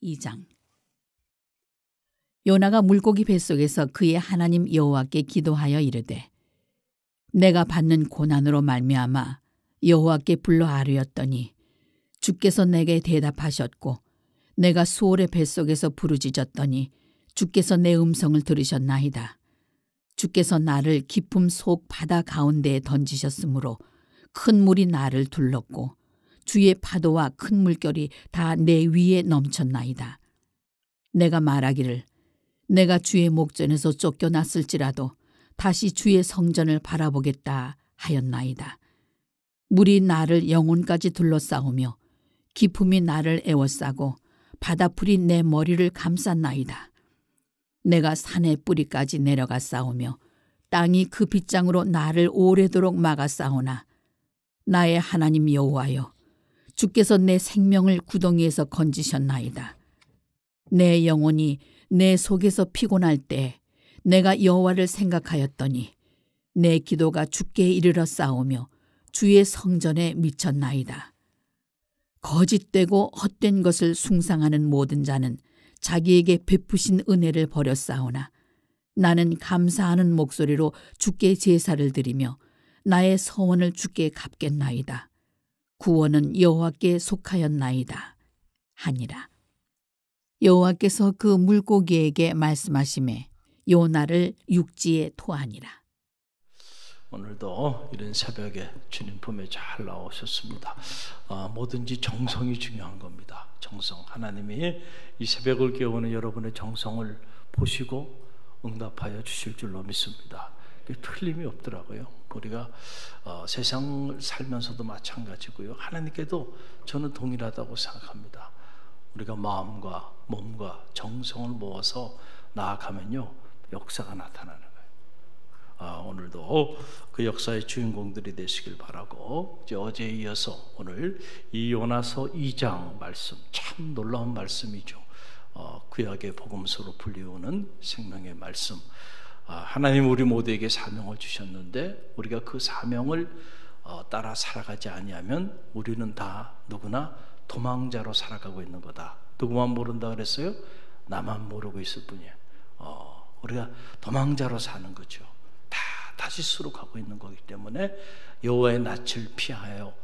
2장. 요나가 물고기 뱃속에서 그의 하나님 여호와께 기도하여 이르되 내가 받는 고난으로 말미암아 여호와께 불러 아뢰었더니 주께서 내게 대답하셨고 내가 수월의 뱃속에서 부르짖었더니 주께서 내 음성을 들으셨나이다. 주께서 나를 깊음 속 바다 가운데에 던지셨으므로 큰 물이 나를 둘렀고 주의 파도와 큰 물결이 다 내 위에 넘쳤나이다. 내가 말하기를 내가 주의 목전에서 쫓겨났을지라도 다시 주의 성전을 바라보겠다 하였나이다. 물이 나를 영혼까지 둘러싸우며 깊음이 나를 에워싸고 바다풀이 내 머리를 감쌌나이다. 내가 산의 뿌리까지 내려가 싸우며 땅이 그 빗장으로 나를 오래도록 막아 싸우나 나의 하나님 여호와여 주께서 내 생명을 구덩이에서 건지셨나이다. 내 영혼이 내 속에서 피곤할 때 내가 여호와를 생각하였더니 내 기도가 주께 이르러 싸우며 주의 성전에 미쳤나이다. 거짓되고 헛된 것을 숭상하는 모든 자는 자기에게 베푸신 은혜를 버렸사오나 나는 감사하는 목소리로 주께 제사를 드리며 나의 서원을 주께 갚겠나이다. 구원은 여호와께 속하였나이다 하니라. 여호와께서 그 물고기에게 말씀하시매 요나를 육지에 토하니라. 오늘도 이런 새벽에 주님 품에 잘 나오셨습니다. 뭐든지 정성이 중요한 겁니다. 정성. 하나님이 이 새벽을 깨우는 여러분의 정성을 보시고 응답하여 주실 줄로 믿습니다. 틀림이 없더라고요. 우리가 세상을 살면서도 마찬가지고요. 하나님께도 저는 동일하다고 생각합니다. 우리가 마음과 몸과 정성을 모아서 나아가면요 역사가 나타나는 거예요. 오늘도 그 역사의 주인공들이 되시길 바라고 이제 어제에 이어서 오늘 이 요나서 2장 말씀 참 놀라운 말씀이죠. 구약의 복음서로 불리우는 생명의 말씀. 하나님 우리 모두에게 사명을 주셨는데 우리가 그 사명을 따라 살아가지 아니하면 우리는 다 누구나 도망자로 살아가고 있는 거다. 누구만 모른다 그랬어요? 나만 모르고 있을 뿐이에요. 우리가 도망자로 사는 거죠. 다시 수록하고 있는 거기 때문에 여호와의 낯을 피하여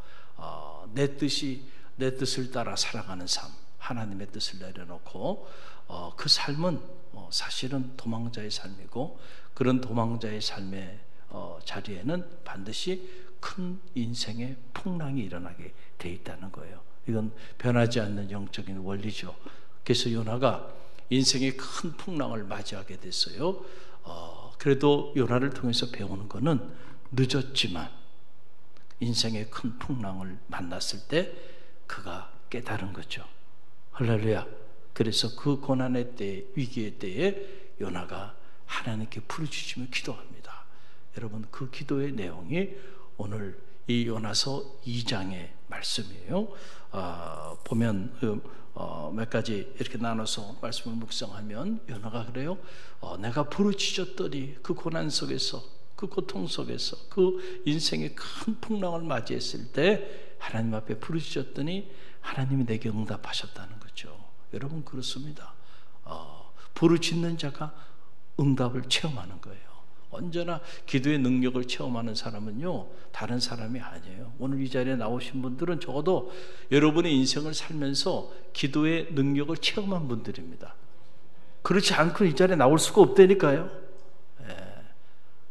내 뜻을 따라 살아가는 삶, 하나님의 뜻을 내려놓고 그 삶은 사실은 도망자의 삶이고 그런 도망자의 삶의 자리에는 반드시 큰 인생의 풍랑이 일어나게 돼 있다는 거예요. 이건 변하지 않는 영적인 원리죠. 그래서 요나가 인생의 큰 풍랑을 맞이하게 됐어요. 그래도 요나를 통해서 배우는 것은 늦었지만 인생의 큰 풍랑을 만났을 때 그가 깨달은 거죠. 할렐루야. 그래서 그 고난의 때, 위기의 때에 요나가 하나님께 부르짖으며 기도합니다. 여러분 그 기도의 내용이 오늘 이 요나서 2장의 말씀이에요. 보면 몇 가지 이렇게 나눠서 말씀을 묵상하면 요나가 그래요. 내가 부르짖었더니 그 고난 속에서 그 고통 속에서 그 인생의 큰 풍랑을 맞이했을 때 하나님 앞에 부르짖었더니 하나님이 내게 응답하셨다는 거죠. 여러분 그렇습니다. 부르짖는 자가 응답을 체험하는 거예요. 언제나 기도의 능력을 체험하는 사람은요 다른 사람이 아니에요. 오늘 이 자리에 나오신 분들은 적어도 여러분의 인생을 살면서 기도의 능력을 체험한 분들입니다. 그렇지 않고는 이 자리에 나올 수가 없다니까요.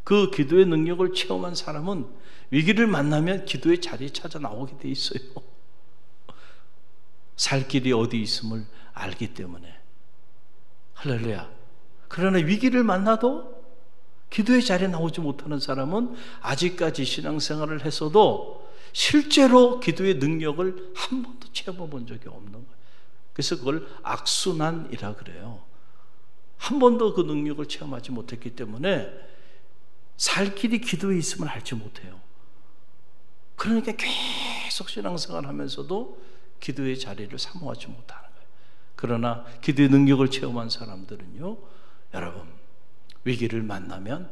그 기도의 능력을 체험한 사람은 위기를 만나면 기도의 자리에 찾아 나오게 돼 있어요. 살 길이 어디 있음을 알기 때문에. 할렐루야. 그러나 위기를 만나도 기도의 자리에 나오지 못하는 사람은 아직까지 신앙생활을 했어도 실제로 기도의 능력을 한 번도 체험해 본 적이 없는 거예요. 그래서 그걸 악순환이라 그래요. 한 번도 그 능력을 체험하지 못했기 때문에 살 길이 기도에 있음을 알지 못해요. 그러니까 계속 신앙생활을 하면서도 기도의 자리를 사모하지 못하는 거예요. 그러나 기도의 능력을 체험한 사람들은요 여러분 위기를 만나면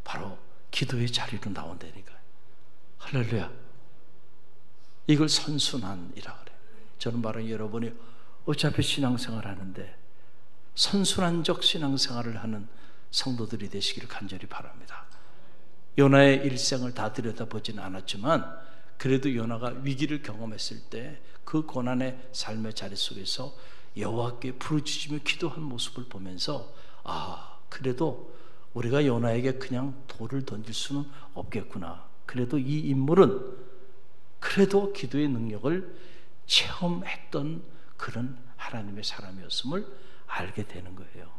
바로 기도의 자리로 나온다니까요. 할렐루야. 이걸 선순환이라 그래요. 저는 바로 여러분이 어차피 신앙생활 하는데 선순환적 신앙생활을 하는 성도들이 되시기를 간절히 바랍니다. 요나의 일생을 다 들여다보지는 않았지만 그래도 요나가 위기를 경험했을 때 그 고난의 삶의 자리 속에서 여호와께 부르짖으며 기도한 모습을 보면서 그래도 우리가 요나에게 그냥 돌을 던질 수는 없겠구나. 그래도 이 인물은 그래도 기도의 능력을 체험했던 그런 하나님의 사람이었음을 알게 되는 거예요.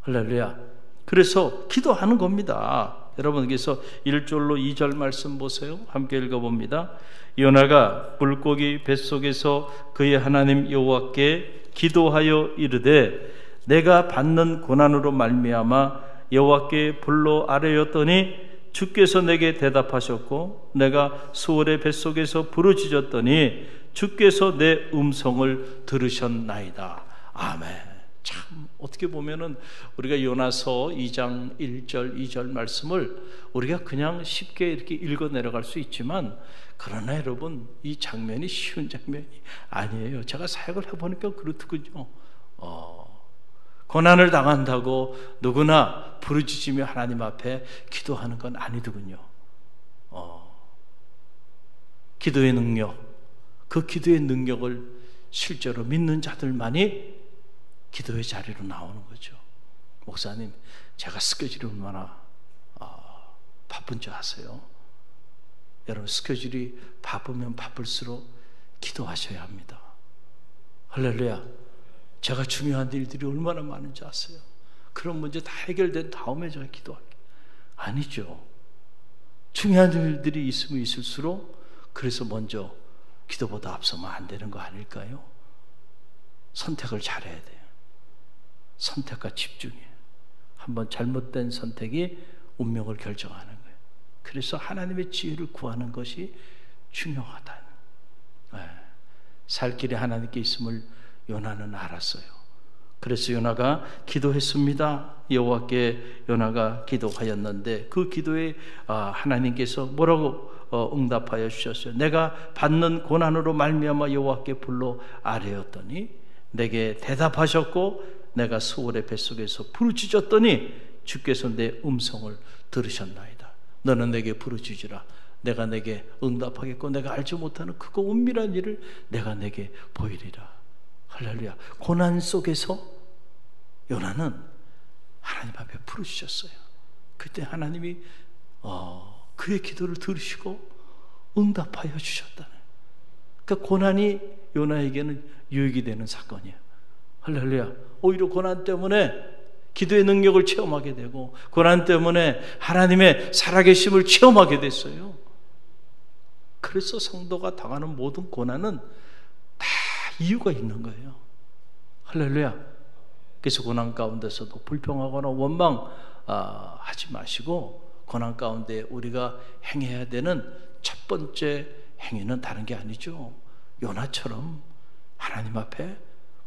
할렐루야. 그래서 기도하는 겁니다. 여러분께서 1절로 2절 말씀 보세요. 함께 읽어봅니다. 요나가 물고기 뱃속에서 그의 하나님 여호와께 기도하여 이르되 내가 받는 고난으로 말미암아 여호와께 불러 아뢰었더니 주께서 내게 대답하셨고 내가 수월의 뱃속에서 부르짖었더니 주께서 내 음성을 들으셨나이다. 아멘. 참 어떻게 보면은 우리가 요나서 2장 1절 2절 말씀을 우리가 그냥 쉽게 이렇게 읽어 내려갈 수 있지만 그러나 여러분 이 장면이 쉬운 장면이 아니에요. 제가 사역을 해보니까 그렇더군요. 고난을 당한다고 누구나 부르짖으며 하나님 앞에 기도하는 건 아니더군요. 기도의 능력, 그 기도의 능력을 실제로 믿는 자들만이 기도의 자리로 나오는 거죠. 목사님, 제가 스케줄이 얼마나 바쁜 줄 아세요? 여러분 스케줄이 바쁘면 바쁠수록 기도하셔야 합니다. 할렐루야. 제가 중요한 일들이 얼마나 많은지 아세요? 그런 문제 다 해결된 다음에 제가 기도할게요. 아니죠. 중요한 일들이 있으면 있을수록 그래서 먼저 기도보다 앞서면 안 되는 거 아닐까요? 선택을 잘해야 돼요. 선택과 집중이에요. 한번 잘못된 선택이 운명을 결정하는 거예요. 그래서 하나님의 지혜를 구하는 것이 중요하다. 살 길이 하나님께 있음을 요나는 알았어요. 그래서 요나가 기도했습니다. 여호와께 요나가 기도하였는데 그 기도에 하나님께서 뭐라고 응답하여 주셨어요. 내가 받는 고난으로 말미암아 여호와께 불러 아뢰었더니 내게 대답하셨고 내가 수월의 뱃속에서 부르짖었더니 주께서 내 음성을 들으셨나이다. 너는 내게 부르짖으라. 내가 내게 응답하겠고 내가 알지 못하는 크고 은밀한 일을 내가 내게 보이리라. 할렐루야. 고난 속에서 요나는 하나님 앞에 부르짖었어요. 그때 하나님이 그의 기도를 들으시고 응답하여 주셨다는. 그러니까 고난이 요나에게는 유익이 되는 사건이에요. 할렐루야. 오히려 고난 때문에 기도의 능력을 체험하게 되고 고난 때문에 하나님의 살아계심을 체험하게 됐어요. 그래서 성도가 당하는 모든 고난은 다 이유가 있는 거예요. 할렐루야. 그래서 고난 가운데서도 불평하거나 원망하지 마시고 고난 가운데 우리가 행해야 되는 첫 번째 행위는 다른 게 아니죠. 요나처럼 하나님 앞에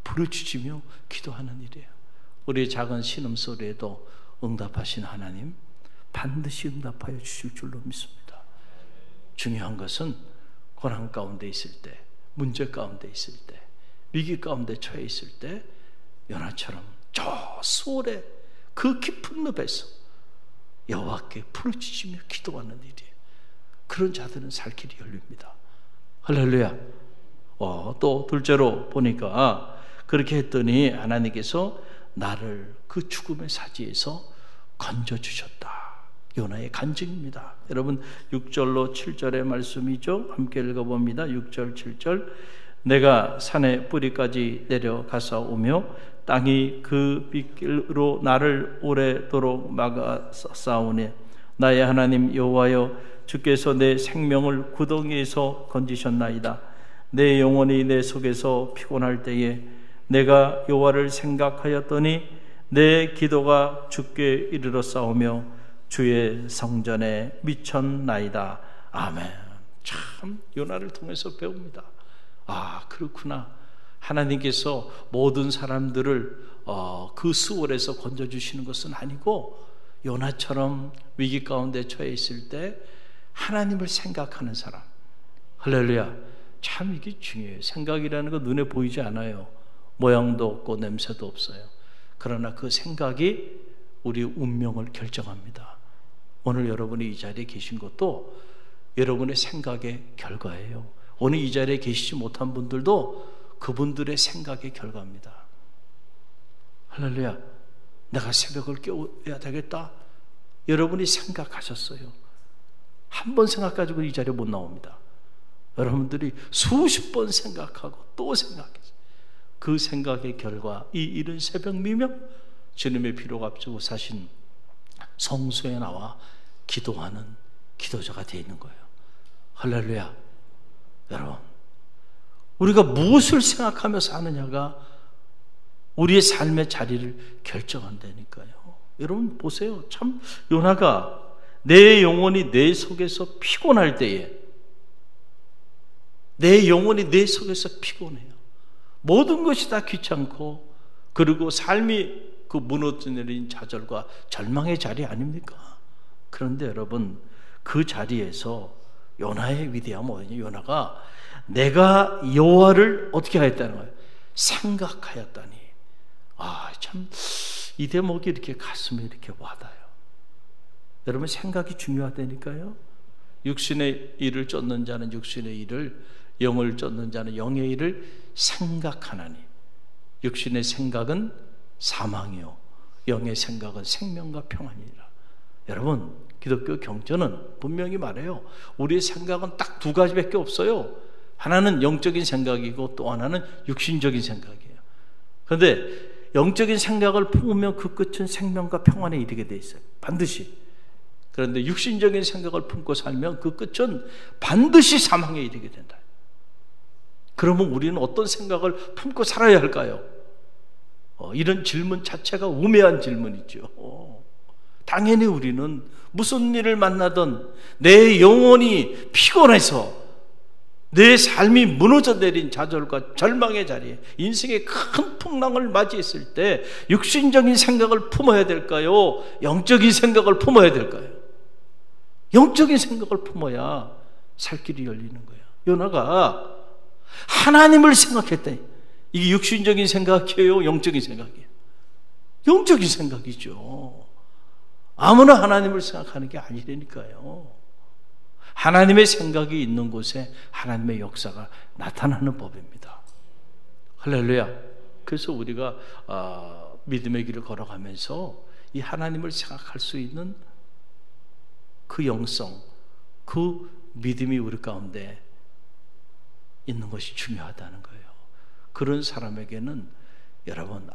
부르짖으며 기도하는 일이에요. 우리의 작은 신음소리에도 응답하신 하나님 반드시 응답하여 주실 줄로 믿습니다. 중요한 것은 고난 가운데 있을 때, 문제 가운데 있을 때, 위기 가운데 처해 있을 때 요나처럼 저 수월의 그 깊은 늪에서 여호와께 부르짖으며 기도하는 일이에요. 그런 자들은 살 길이 열립니다. 할렐루야. 또 둘째로 보니까 그렇게 했더니 하나님께서 나를 그 죽음의 사지에서 건져주셨다. 요나의 간증입니다. 여러분 6절로 7절의 말씀이죠. 함께 읽어봅니다. 6절 7절. 내가 산의 뿌리까지 내려가사오며 땅이 그 빗길로 나를 오래도록 막아싸우니 나의 하나님 여호와여 주께서 내 생명을 구덩이에서 건지셨나이다. 내 영혼이 내 속에서 피곤할 때에 내가 여호와를 생각하였더니 내 기도가 주께 이르렀사오며 주의 성전에 미쳤나이다. 아멘. 참 요나를 통해서 배웁니다. 그렇구나. 하나님께서 모든 사람들을 그 수월에서 건져주시는 것은 아니고 요나처럼 위기 가운데 처해 있을 때 하나님을 생각하는 사람. 할렐루야. 참 이게 중요해요. 생각이라는 거 눈에 보이지 않아요. 모양도 없고 냄새도 없어요. 그러나 그 생각이 우리 운명을 결정합니다. 오늘 여러분이 이 자리에 계신 것도 여러분의 생각의 결과예요. 오늘 이 자리에 계시지 못한 분들도 그분들의 생각의 결과입니다. 할렐루야. 내가 새벽을 깨워야 되겠다. 여러분이 생각하셨어요. 한 번 생각 가지고 이 자리에 못 나옵니다. 여러분들이 수십 번 생각하고 또 생각했어요. 그 생각의 결과 이 이른 새벽 미명 주님의 피로 값주고 사신 성소에 나와 기도하는 기도자가 되어 있는 거예요. 할렐루야. 여러분, 우리가 무엇을 생각하며 사느냐가 우리의 삶의 자리를 결정한다니까요. 여러분 보세요. 참 요나가 내 영혼이 내 속에서 피곤할 때에, 내 영혼이 내 속에서 피곤해요. 모든 것이 다 귀찮고, 그리고 삶이 그 무너져내린 좌절과 절망의 자리 아닙니까? 그런데 여러분, 그 자리에서 요나의 위대함은 뭐냐? 요나가 내가 여호와를 어떻게 하였다는 거예요? 생각하였다니. 참 이 대목이 이렇게 가슴에 이렇게 와닿아요. 여러분, 생각이 중요하다니까요. 육신의 일을 쫓는 자는 육신의 일을, 영을 쫓는 자는 영의 일을 생각하나니. 육신의 생각은 사망이요, 영의 생각은 생명과 평안이라. 여러분, 기독교 경전은 분명히 말해요. 우리의 생각은 딱 두 가지밖에 없어요. 하나는 영적인 생각이고 또 하나는 육신적인 생각이에요. 그런데 영적인 생각을 품으면 그 끝은 생명과 평안에 이르게 돼 있어요. 반드시. 그런데 육신적인 생각을 품고 살면 그 끝은 반드시 사망에 이르게 된다. 그러면 우리는 어떤 생각을 품고 살아야 할까요? 이런 질문 자체가 우매한 질문이죠. 당연히 우리는 무슨 일을 만나든 내 영혼이 피곤해서 내 삶이 무너져 내린 좌절과 절망의 자리에 인생의 큰 풍랑을 맞이했을 때 육신적인 생각을 품어야 될까요? 영적인 생각을 품어야 될까요? 영적인 생각을 품어야 살 길이 열리는 거예요. 요나가 하나님을 생각했더니, 이게 육신적인 생각이에요? 영적인 생각이에요? 영적인 생각이죠. 아무나 하나님을 생각하는 게 아니라니까요. 하나님의 생각이 있는 곳에 하나님의 역사가 나타나는 법입니다. 할렐루야. 그래서 우리가 믿음의 길을 걸어가면서 이 하나님을 생각할 수 있는 그 영성, 그 믿음이 우리 가운데 있는 것이 중요하다는 거예요. 그런 사람에게는 여러분,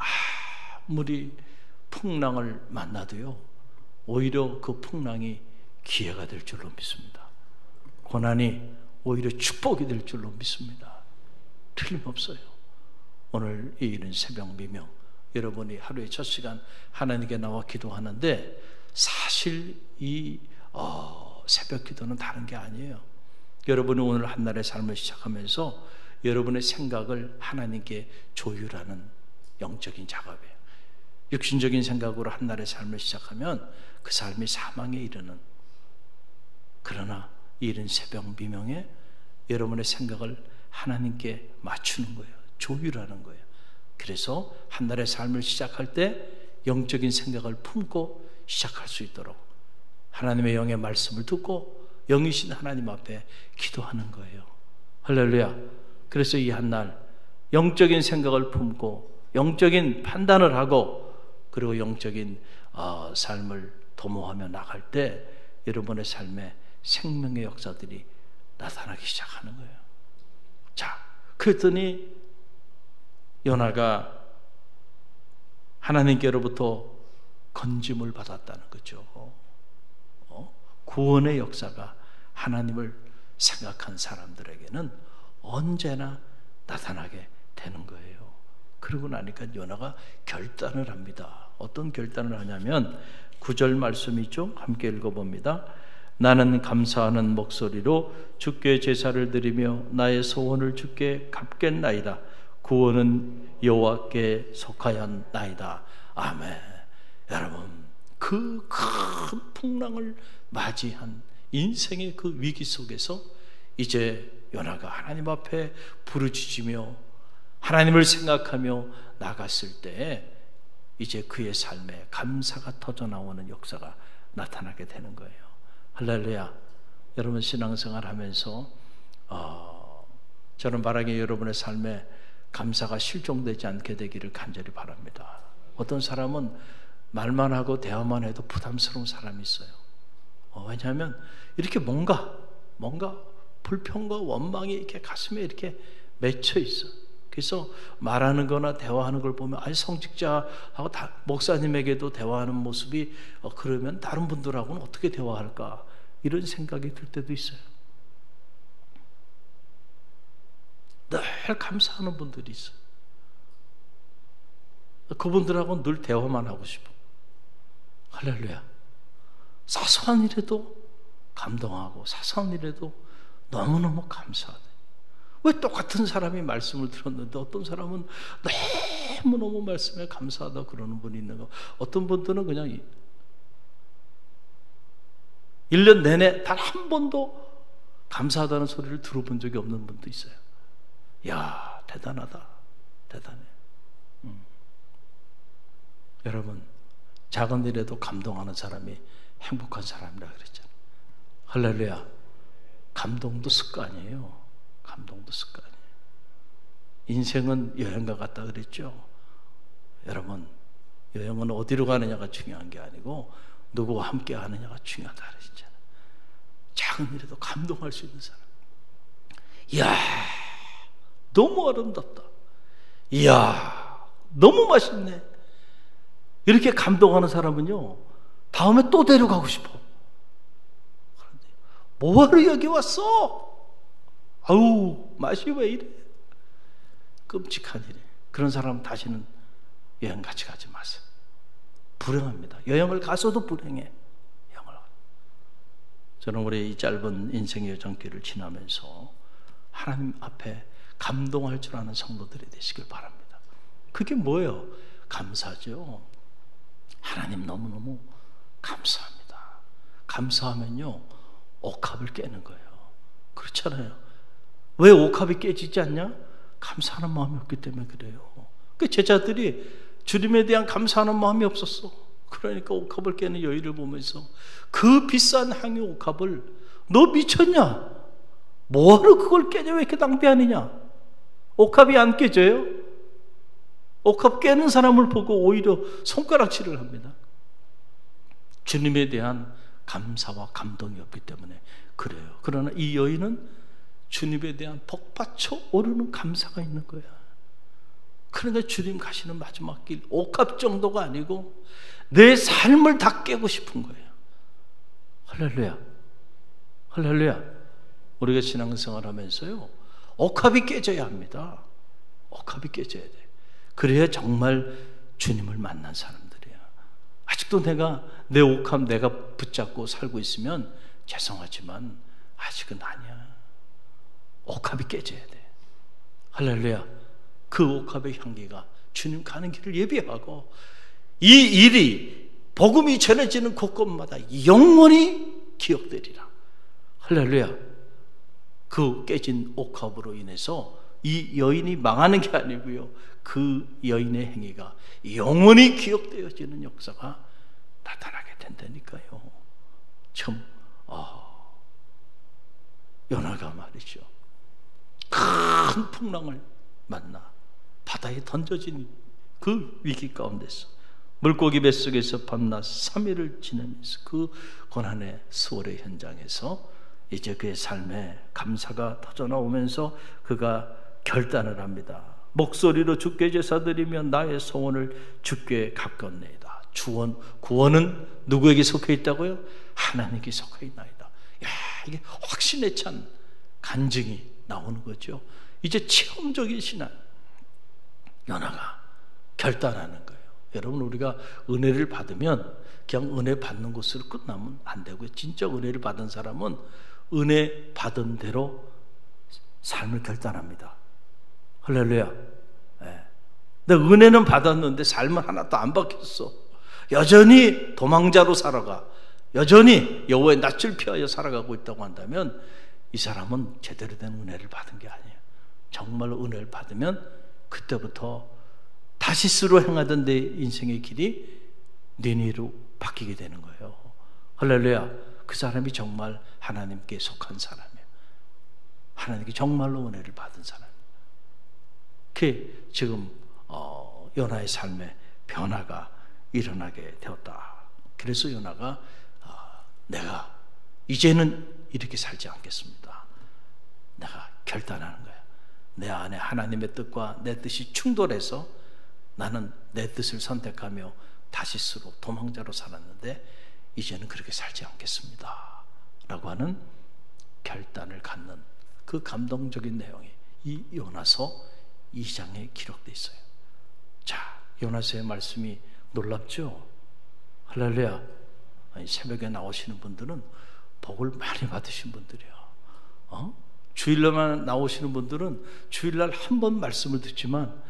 아무리 풍랑을 만나도요, 오히려 그 풍랑이 기회가 될 줄로 믿습니다. 고난이 오히려 축복이 될 줄로 믿습니다. 틀림없어요. 오늘 이 이른 새벽 미명, 여러분이 하루의 첫 시간 하나님께 나와 기도하는데, 사실 이 새벽 기도는 다른 게 아니에요. 여러분이 오늘 한날의 삶을 시작하면서 여러분의 생각을 하나님께 조율하는 영적인 작업이에요. 육신적인 생각으로 한날의 삶을 시작하면 그 삶이 사망에 이르는, 그러나 이른 새벽 미명에 여러분의 생각을 하나님께 맞추는 거예요. 조율하는 거예요. 그래서 한날의 삶을 시작할 때 영적인 생각을 품고 시작할 수 있도록 하나님의 영의 말씀을 듣고 영이신 하나님 앞에 기도하는 거예요. 할렐루야. 그래서 이 한날 영적인 생각을 품고 영적인 판단을 하고, 그리고 영적인 삶을 도모하며 나갈 때 여러분의 삶에 생명의 역사들이 나타나기 시작하는 거예요. 자, 그랬더니 요나가 하나님께로부터 건짐을 받았다는 거죠. 구원의 역사가 하나님을 생각한 사람들에게는 언제나 나타나게 되는 거예요. 그러고 나니까 요나가 결단을 합니다. 어떤 결단을 하냐면 9절 말씀이죠. 함께 읽어봅니다. 나는 감사하는 목소리로 주께 제사를 드리며 나의 소원을 주께 갚겠나이다. 구원은 여호와께 속하였나이다. 아멘. 여러분, 그 큰 풍랑을 맞이한 인생의 그 위기 속에서 이제 요나가 하나님 앞에 부르짖으며 하나님을 생각하며 나갔을 때 이제 그의 삶에 감사가 터져나오는 역사가 나타나게 되는 거예요. 할렐루야. 여러분 신앙생활 하면서 저는 바라기에 여러분의 삶에 감사가 실종되지 않게 되기를 간절히 바랍니다. 어떤 사람은 말만 하고 대화만 해도 부담스러운 사람이 있어요. 왜냐하면 이렇게 뭔가 불평과 원망이 이렇게 가슴에 이렇게 맺혀 있어. 그래서 말하는 거나 대화하는 걸 보면 성직자하고 목사님에게도 대화하는 모습이 그러면 다른 분들하고는 어떻게 대화할까 이런 생각이 들 때도 있어요. 늘 감사하는 분들이 있어요. 그분들하고는 늘 대화만 하고 싶어. 할렐루야. 사소한 일에도 감동하고 사소한 일에도 너무너무 감사하네. 왜 똑같은 사람이 말씀을 들었는데 어떤 사람은 너무너무 말씀에 감사하다 그러는 분이 있는 거, 어떤 분들은 그냥 1년 내내 단 한 번도 감사하다는 소리를 들어본 적이 없는 분도 있어요. 야, 대단하다. 대단해. 여러분, 작은 일에도 감동하는 사람이 행복한 사람이라 그랬잖아요. 할렐루야. 감동도 습관이에요. 감동도 습관이에요. 인생은 여행과 같다 그랬죠. 여러분, 여행은 어디로 가느냐가 중요한 게 아니고 누구와 함께 하느냐가 중요하다 그랬잖아요. 작은 일에도 감동할 수 있는 사람. 이야, 너무 아름답다. 이야, 너무 맛있네. 이렇게 감동하는 사람은요, 다음에 또 데려가고 싶어. 그런데 뭐하러 여기 왔어? 아우, 맛이 왜 이래? 끔찍한 일에 그런 사람은 다시는 여행 같이 가지 마세요. 불행합니다. 여행을 가서도 불행해. 저는 우리 이 짧은 인생의 여정길을 지나면서 하나님 앞에 감동할 줄 아는 성도들이 되시길 바랍니다. 그게 뭐예요? 감사죠. 하나님 너무너무 감사합니다. 감사하면요, 옥합을 깨는 거예요. 그렇잖아요. 왜 옥합이 깨지지 않냐? 감사하는 마음이 없기 때문에 그래요. 그 제자들이 주님에 대한 감사하는 마음이 없었어. 그러니까 옥합을 깨는 여인을 보면서 그 비싼 향유 옥합을 너 미쳤냐? 뭐하러 그걸 깨냐? 왜 이렇게 낭비하느냐? 옥합이 안 깨져요? 옥합 깨는 사람을 보고 오히려 손가락질을 합니다. 주님에 대한 감사와 감동이 없기 때문에 그래요. 그러나 이 여인은 주님에 대한 복받쳐 오르는 감사가 있는 거야. 그러니까 주님 가시는 마지막 길, 옥합 정도가 아니고 내 삶을 다 깨고 싶은 거예요. 할렐루야. 할렐루야. 우리가 신앙생활 하면서요, 옥합이 깨져야 합니다. 옥합이 깨져야 돼. 그래야 정말 주님을 만난 사람들이야. 아직도 내 옥합 내가 붙잡고 살고 있으면 죄송하지만 아직은 아니야. 옥합이 깨져야 돼. 할렐루야. 그 옥합의 향기가 주님 가는 길을 예비하고 이 일이 복음이 전해지는 곳곳마다 영원히 기억되리라. 할렐루야. 그 깨진 옥합으로 인해서 이 여인이 망하는 게 아니고요, 그 여인의 행위가 영원히 기억되어지는 역사가 나타나게 된다니까요. 참 요나가 말이죠, 큰 풍랑을 만나 바다에 던져진 그 위기 가운데서 물고기 뱃속에서 밤낮 3일을 지내면서 그 고난의 수월의 현장에서 이제 그의 삶에 감사가 터져나오면서 그가 결단을 합니다. 목소리로 주께 제사드리며 나의 소원을 주께 갚건네이다. 구원은 누구에게 속해 있다고요? 하나님께 속해 있나이다. 야, 이게 확신에 찬 간증이 나오는 거죠. 이제 체험적인 신앙, 요나가 결단하는 거예요. 여러분, 우리가 은혜를 받으면 그냥 은혜 받는 것으로 끝나면 안 되고요. 진짜 은혜를 받은 사람은 은혜 받은 대로 삶을 결단합니다. 할렐루야. 네. 근데 은혜는 받았는데 삶은 하나도 안 바뀌었어. 여전히 도망자로 살아가, 여전히 여호와의 낯을 피하여 살아가고 있다고 한다면 이 사람은 제대로 된 은혜를 받은 게 아니에요. 정말로 은혜를 받으면 그때부터 다시스로 행하던 내 인생의 길이 니느웨로 바뀌게 되는 거예요. 할렐루야. 그 사람이 정말 하나님께 속한 사람이에요. 하나님께 정말로 은혜를 받은 사람이에요. 그게 지금 요나의 삶에 변화가 일어나게 되었다. 그래서 요나가 내가 이제는 이렇게 살지 않겠습니다. 내가 결단하는 거야. 내 안에 하나님의 뜻과 내 뜻이 충돌해서 나는 내 뜻을 선택하며 다시스로 도망자로 살았는데 이제는 그렇게 살지 않겠습니다 라고 하는 결단을 갖는 그 감동적인 내용이 이 요나서 2장에 기록되어 있어요. 자, 요나서의 말씀이 놀랍죠? 할렐루야. 아니, 새벽에 나오시는 분들은 복을 많이 받으신 분들이에요. 주일날만 나오시는 분들은 주일날 한 번 말씀을 듣지만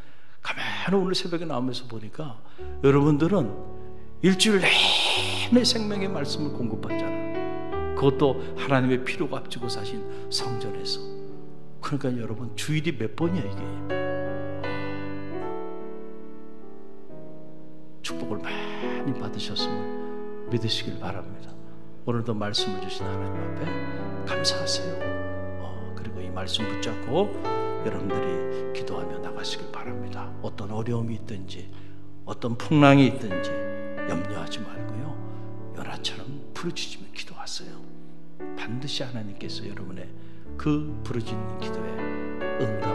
가만히 오늘 새벽에 나오면서 보니까 여러분들은 일주일 내내 생명의 말씀을 공급받잖아요. 그것도 하나님의 피로 값지고 사신 성전에서. 그러니까 여러분 주일이 몇 번이야 이게. 축복을 많이 받으셨음을 믿으시길 바랍니다. 오늘도 말씀을 주신 하나님 앞에 감사하세요. 그리고 이 말씀 붙잡고 여러분들이 기도하며 나가시길 바랍니다. 어떤 어려움이 있든지 어떤 풍랑이 있든지 염려하지 말고요, 요나처럼 부르짖으며 기도하세요. 반드시 하나님께서 여러분의 그 부르짖는 기도에 응답